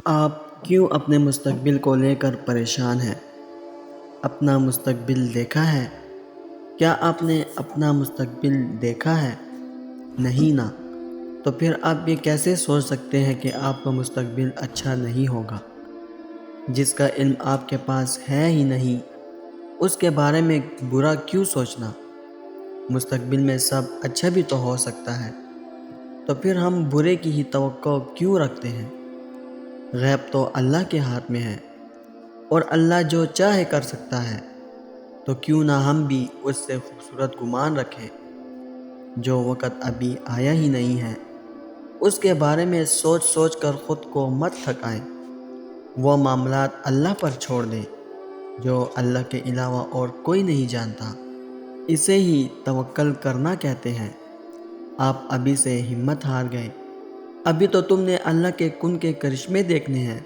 آپ کیوں اپنے مستقبل کو لے کر پریشان ہیں؟ اپنا مستقبل دیکھا ہے؟ کیا آپ نے اپنا مستقبل دیکھا ہے؟ نہیں نا، تو پھر آپ یہ کیسے سوچ سکتے ہیں کہ آپ کا مستقبل اچھا نہیں ہوگا؟ جس کا علم آپ کے پاس ہے ہی نہیں، اس کے بارے میں برا کیوں سوچنا؟ مستقبل میں سب اچھا بھی تو ہو سکتا ہے، تو پھر ہم برے کی ہی توقع کیوں رکھتے ہیں؟ غیب تو اللہ کے ہاتھ میں ہے، اور اللہ جو چاہے کر سکتا ہے، تو کیوں نہ ہم بھی اس سے خوبصورت گمان رکھیں؟ جو وقت ابھی آیا ہی نہیں ہے، اس کے بارے میں سوچ سوچ کر خود کو مت تھکائیں۔ وہ معاملات اللہ پر چھوڑ دیں جو اللہ کے علاوہ اور کوئی نہیں جانتا۔ اسے ہی توکل کرنا کہتے ہیں۔ آپ ابھی سے ہمت ہار گئے؟ ابھی تو تم نے اللہ کے کن کے کرشمے دیکھنے ہیں۔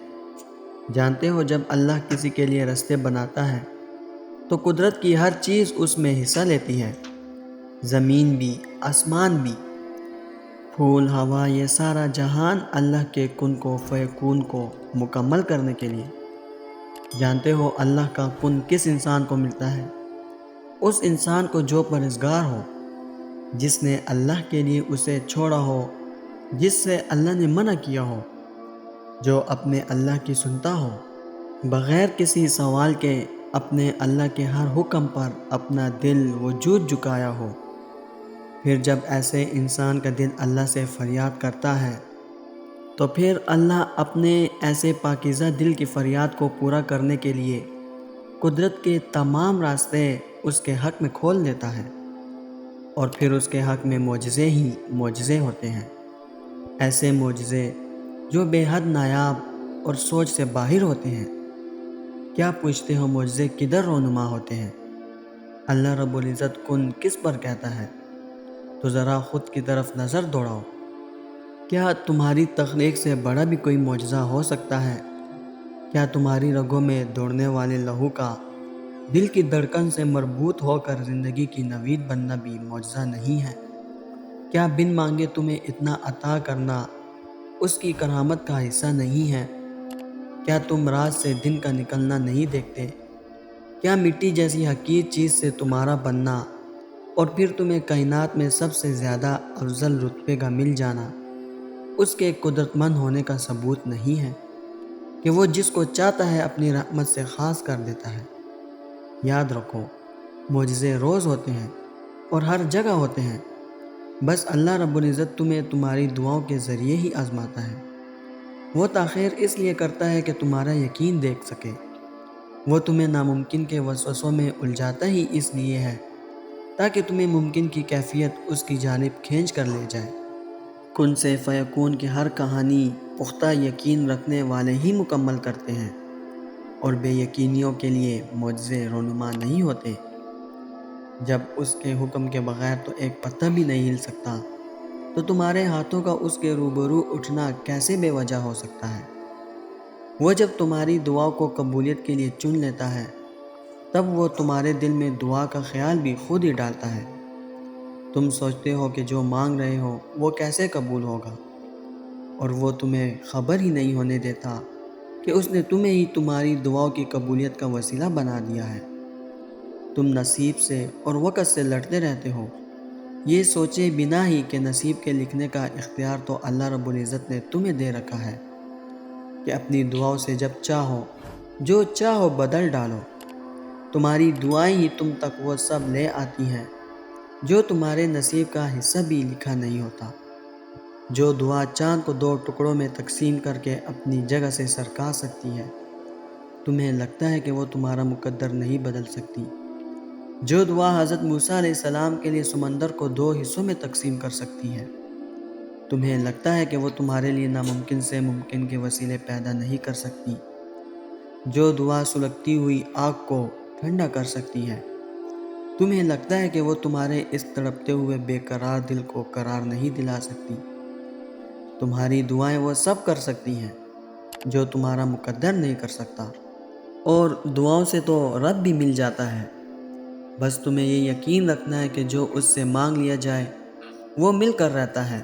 جانتے ہو جب اللہ کسی کے لیے راستے بناتا ہے تو قدرت کی ہر چیز اس میں حصہ لیتی ہے، زمین بھی، آسمان بھی، پھول، ہوا، یہ سارا جہان اللہ کے کن کو فیکون کو مکمل کرنے کے لیے۔ جانتے ہو اللہ کا کن کس انسان کو ملتا ہے؟ اس انسان کو جو پرہیزگار ہو، جس نے اللہ کے لیے اسے چھوڑا ہو، جس سے اللہ نے منع کیا ہو، جو اپنے اللہ کی سنتا ہو، بغیر کسی سوال کے اپنے اللہ کے ہر حکم پر اپنا دل وجود جھکایا ہو۔ پھر جب ایسے انسان کا دل اللہ سے فریاد کرتا ہے تو پھر اللہ اپنے ایسے پاکیزہ دل کی فریاد کو پورا کرنے کے لیے قدرت کے تمام راستے اس کے حق میں کھول دیتا ہے، اور پھر اس کے حق میں معجزے ہی معجزے ہوتے ہیں، ایسے معجزے جو بے حد نایاب اور سوچ سے باہر ہوتے ہیں۔ کیا پوچھتے ہو معجزے کدھر رونما ہوتے ہیں؟ اللہ رب العزت کن کس پر کہتا ہے؟ تو ذرا خود کی طرف نظر دوڑاؤ۔ کیا تمہاری تخلیق سے بڑا بھی کوئی معجزہ ہو سکتا ہے؟ کیا تمہاری رگوں میں دوڑنے والے لہو کا دل کی دھڑکن سے مربوط ہو کر زندگی کی نوید بننا بھی معجزہ نہیں ہے؟ کیا بن مانگے تمہیں اتنا عطا کرنا اس کی کرامت کا حصہ نہیں ہے؟ کیا تم رات سے دن کا نکلنا نہیں دیکھتے؟ کیا مٹی جیسی حقیر چیز سے تمہارا بننا اور پھر تمہیں کائنات میں سب سے زیادہ افضل رتبے کا مل جانا اس کے قدرت مند ہونے کا ثبوت نہیں ہے کہ وہ جس کو چاہتا ہے اپنی رحمت سے خاص کر دیتا ہے؟ یاد رکھو، معجزے روز ہوتے ہیں اور ہر جگہ ہوتے ہیں، بس اللہ رب العزت تمہیں تمہاری دعاؤں کے ذریعے ہی آزماتا ہے۔ وہ تاخیر اس لیے کرتا ہے کہ تمہارا یقین دیکھ سکے۔ وہ تمہیں ناممکن کے وسوسوں میں الجھاتا ہی اس لیے ہے تاکہ تمہیں ممکن کی کیفیت اس کی جانب کھینچ کر لے جائے۔ کن سے فیکون کی ہر کہانی پختہ یقین رکھنے والے ہی مکمل کرتے ہیں، اور بے یقینیوں کے لیے معجزے رونما نہیں ہوتے۔ جب اس کے حکم کے بغیر تو ایک پتہ بھی نہیں ہل سکتا، تو تمہارے ہاتھوں کا اس کے روبرو اٹھنا کیسے بے وجہ ہو سکتا ہے؟ وہ جب تمہاری دعا کو قبولیت کے لیے چن لیتا ہے، تب وہ تمہارے دل میں دعا کا خیال بھی خود ہی ڈالتا ہے۔ تم سوچتے ہو کہ جو مانگ رہے ہو وہ کیسے قبول ہوگا، اور وہ تمہیں خبر ہی نہیں ہونے دیتا کہ اس نے تمہیں ہی تمہاری دعاؤں کی قبولیت کا وسیلہ بنا دیا ہے۔ تم نصیب سے اور وقت سے لڑتے رہتے ہو، یہ سوچے بنا ہی کہ نصیب کے لکھنے کا اختیار تو اللہ رب العزت نے تمہیں دے رکھا ہے کہ اپنی دعاؤں سے جب چاہو جو چاہو بدل ڈالو۔ تمہاری دعائیں ہی تم تک وہ سب لے آتی ہیں جو تمہارے نصیب کا حصہ بھی لکھا نہیں ہوتا۔ جو دعا چاند کو دو ٹکڑوں میں تقسیم کر کے اپنی جگہ سے سرکا سکتی ہے، تمہیں لگتا ہے کہ وہ تمہارا مقدر نہیں بدل سکتی۔ جو دعا حضرت موسیٰ علیہ السلام کے لیے سمندر کو دو حصوں میں تقسیم کر سکتی ہے، تمہیں لگتا ہے کہ وہ تمہارے لیے ناممکن سے ممکن کے وسیلے پیدا نہیں کر سکتی۔ جو دعا سلگتی ہوئی آگ کو ٹھنڈا کر سکتی ہے، تمہیں لگتا ہے کہ وہ تمہارے اس تڑپتے ہوئے بے قرار دل کو قرار نہیں دلا سکتی۔ تمہاری دعائیں وہ سب کر سکتی ہیں جو تمہارا مقدر نہیں کر سکتا، اور دعاؤں سے تو رب بھی مل جاتا ہے۔ بس تمہیں یہ یقین رکھنا ہے کہ جو اس سے مانگ لیا جائے وہ مل کر رہتا ہے۔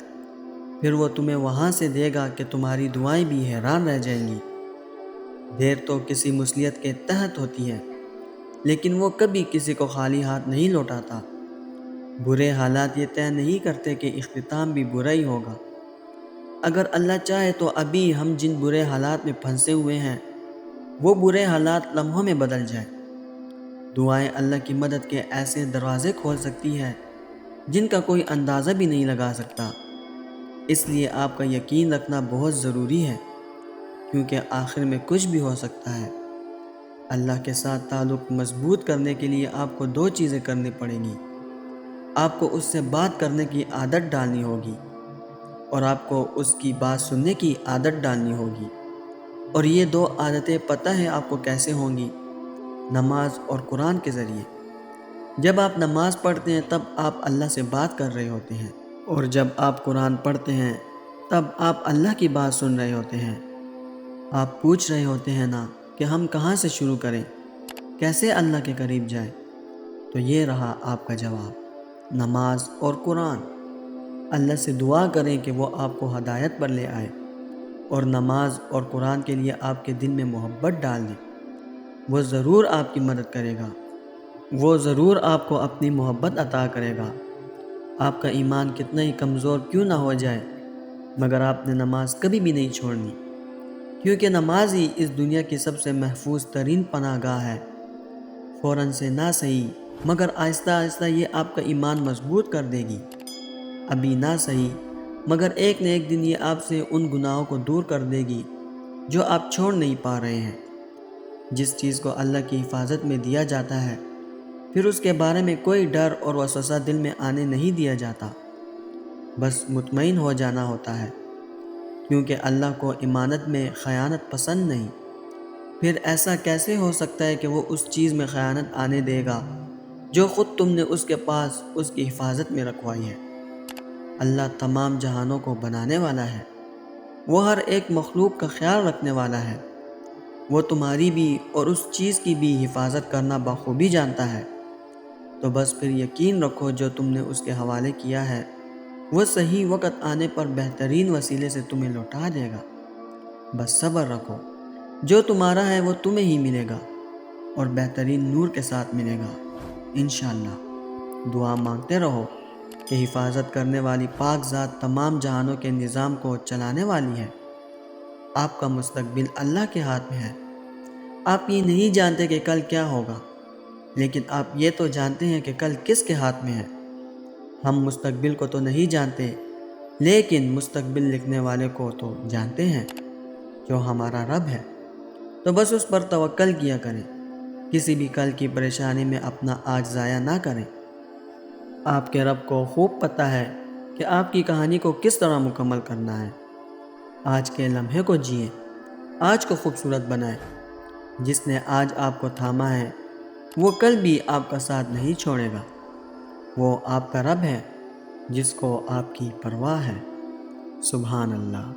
پھر وہ تمہیں وہاں سے دے گا کہ تمہاری دعائیں بھی حیران رہ جائیں گی۔ دیر تو کسی مصلیحت کے تحت ہوتی ہے، لیکن وہ کبھی کسی کو خالی ہاتھ نہیں لوٹاتا۔ برے حالات یہ طے نہیں کرتے کہ اختتام بھی برا ہی ہوگا۔ اگر اللہ چاہے تو ابھی ہم جن برے حالات میں پھنسے ہوئے ہیں وہ برے حالات لمحوں میں بدل جائیں۔ دعائیں اللہ کی مدد کے ایسے دروازے کھول سکتی ہے جن کا کوئی اندازہ بھی نہیں لگا سکتا۔ اس لیے آپ کا یقین رکھنا بہت ضروری ہے، کیونکہ آخر میں کچھ بھی ہو سکتا ہے۔ اللہ کے ساتھ تعلق مضبوط کرنے کے لیے آپ کو 2 چیزیں کرنی پڑیں گی۔ آپ کو اس سے بات کرنے کی عادت ڈالنی ہوگی، اور آپ کو اس کی بات سننے کی عادت ڈالنی ہوگی۔ اور یہ 2 عادتیں پتہ ہے آپ کو کیسے ہوں گی؟ نماز اور قرآن کے ذریعے۔ جب آپ نماز پڑھتے ہیں تب آپ اللہ سے بات کر رہے ہوتے ہیں، اور جب آپ قرآن پڑھتے ہیں تب آپ اللہ کی بات سن رہے ہوتے ہیں۔ آپ پوچھ رہے ہوتے ہیں نا کہ ہم کہاں سے شروع کریں، کیسے اللہ کے قریب جائیں؟ تو یہ رہا آپ کا جواب، نماز اور قرآن۔ اللہ سے دعا کریں کہ وہ آپ کو ہدایت پر لے آئے، اور نماز اور قرآن کے لیے آپ کے دل میں محبت ڈال دیں۔ وہ ضرور آپ کی مدد کرے گا، وہ ضرور آپ کو اپنی محبت عطا کرے گا۔ آپ کا ایمان کتنا ہی کمزور کیوں نہ ہو جائے، مگر آپ نے نماز کبھی بھی نہیں چھوڑنی، کیونکہ نماز ہی اس دنیا کی سب سے محفوظ ترین پناہ گاہ ہے۔ فوراً سے نہ صحیح، مگر آہستہ آہستہ یہ آپ کا ایمان مضبوط کر دے گی۔ ابھی نہ صحیح، مگر ایک نہ ایک دن یہ آپ سے ان گناہوں کو دور کر دے گی جو آپ چھوڑ نہیں پا رہے ہیں۔ جس چیز کو اللہ کی حفاظت میں دیا جاتا ہے، پھر اس کے بارے میں کوئی ڈر اور وسوسہ دل میں آنے نہیں دیا جاتا، بس مطمئن ہو جانا ہوتا ہے، کیونکہ اللہ کو امانت میں خیانت پسند نہیں۔ پھر ایسا کیسے ہو سکتا ہے کہ وہ اس چیز میں خیانت آنے دے گا جو خود تم نے اس کے پاس اس کی حفاظت میں رکھوائی ہے؟ اللہ تمام جہانوں کو بنانے والا ہے، وہ ہر ایک مخلوق کا خیال رکھنے والا ہے، وہ تمہاری بھی اور اس چیز کی بھی حفاظت کرنا بخوبی جانتا ہے۔ تو بس پھر یقین رکھو جو تم نے اس کے حوالے کیا ہے وہ صحیح وقت آنے پر بہترین وسیلے سے تمہیں لوٹا دے گا۔ بس صبر رکھو، جو تمہارا ہے وہ تمہیں ہی ملے گا، اور بہترین نور کے ساتھ ملے گا انشاءاللہ۔ دعا مانگتے رہو کہ حفاظت کرنے والی پاک ذات تمام جہانوں کے نظام کو چلانے والی ہے۔ آپ کا مستقبل اللہ کے ہاتھ میں ہے۔ آپ یہ نہیں جانتے کہ کل کیا ہوگا، لیکن آپ یہ تو جانتے ہیں کہ کل کس کے ہاتھ میں ہے۔ ہم مستقبل کو تو نہیں جانتے، لیکن مستقبل لکھنے والے کو تو جانتے ہیں، جو ہمارا رب ہے۔ تو بس اس پر توکل کیا کریں، کسی بھی کل کی پریشانی میں اپنا آج ضائع نہ کریں۔ آپ کے رب کو خوب پتہ ہے کہ آپ کی کہانی کو کس طرح مکمل کرنا ہے۔ آج کے لمحے کو جئیں، آج کو خوبصورت بنائیں۔ جس نے آج آپ کو تھاما ہے وہ کل بھی آپ کا ساتھ نہیں چھوڑے گا۔ وہ آپ کا رب ہے جس کو آپ کی پرواہ ہے۔ سبحان اللہ۔